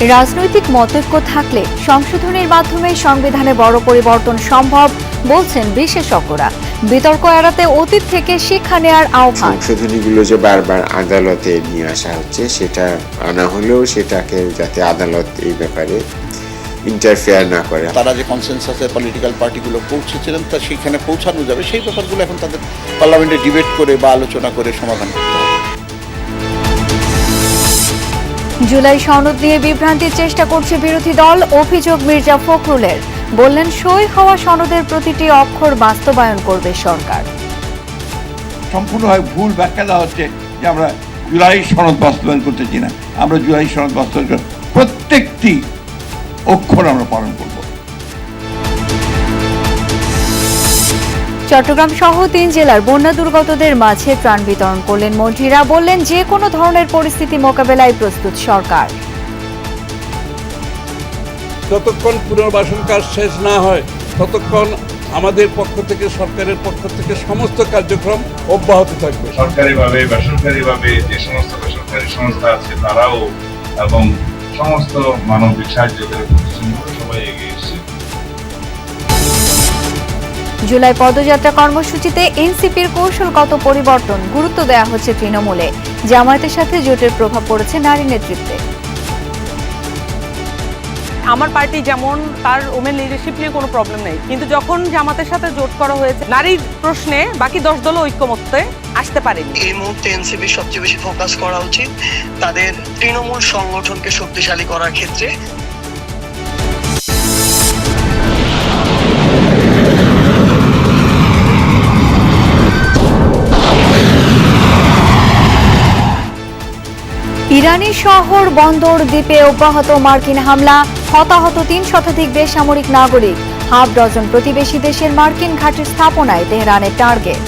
রাজনৈতিক মতৈক্য থাকলে সংশোধনের মাধ্যমে সংবিধানে বড় পরিবর্তন সম্ভব বলছেন বিশেষজ্ঞরা। বিতর্ক এড়াতে অতীত থেকে শিক্ষা নেওয়ার আহ্বান। সংশোধনীগুলো যে বারবার আদালতে নিয়ে আসা হচ্ছে, সেটা আনা হলেও সেটাকে যাতে আদালত এই ব্যাপারে ইন্টারফেয়ার না করে। তারা যে কনসেনসাসে পলিটিক্যাল পার্টিগুলো পৌঁছেছিলেন তা সেখানে পৌঁছানো যাবে, সেই ব্যাপারগুলো এখন তাদের পার্লামেন্টে ডিবেট করে বা আলোচনা করে সমাধান করতে হবে। জুলাই সনদ নিয়ে বিভ্রান্তির চেষ্টা করছে বিরোধী দল, অভিযোগ মির্জা ফখরুলের। বললেন, সই হওয়া সনদের প্রতিটি অক্ষর বাস্তবায়ন করবে সরকার। সম্পূর্ণভাবে ভুল ব্যাখ্যা দেওয়া হচ্ছে যে আমরা জুলাই সনদ বাস্তবায়ন করতেছি না। আমরা জুলাই সনদ বাস্তবায়ন প্রত্যেকটি অক্ষর আমরা পালন করব। চট্টগ্রাম সহ 3 জেলার বন্যা দুর্গতদের মাঝে ত্রাণ বিতরণ করলেন মন্ত্রীরা। বললেন, যে কোনো ধরনের পরিস্থিতি মোকাবেলায় প্রস্তুত সরকার। যতক্ষণ পুনর্বাসন কাজ শেষ না হয় ততক্ষণ আমাদের পক্ষ থেকে, সরকারের পক্ষ থেকে সমস্ত কার্যক্রম অব্যাহত থাকবে। সরকারিভাবে বেসরকারিভাবে যে সমস্ত বেসরকারি সংস্থা আছে তারাও এবং সমস্ত মানবিক সাহায্যকারী প্রতিষ্ঠানগুলো সবাই এগিয়ে এসেছে। জুলাই পদযাত্রা কর্মসূচিতে এনসিপির কৌশলগত পরিবর্তন, গুরুত্ব দেওয়া হচ্ছে তৃণমূলে। জামায়াতের সাথে জোটের প্রভাব পড়েছে নারী নেতৃত্বে। আমার পার্টি যেমন, তার ওমেন লিডারশিপ নিয়ে কোনো প্রবলেম নেই, কিন্তু যখন জামাতের সাথে জোট করা হয়েছে, নারীর প্রশ্নে বাকি 10 দলও ঐক্যমত্যে আসতে পারেনি। এই মুহূর্তে এনসিপির সবচেয়ে বেশি ফোকাস করা উচিত তাদের তৃণমূল সংগঠনকে শক্তিশালী করার ক্ষেত্রে। ইরানি শহর বন্দর দ্বীপে অব্যাহত মার্কিন হামলা, হতাহত 3 শতাধিক বেসামরিক নাগরিক। হাফ ডজন প্রতিবেশী দেশের মার্কিন ঘাঁটি স্থাপনায় তেহরানের টার্গেট।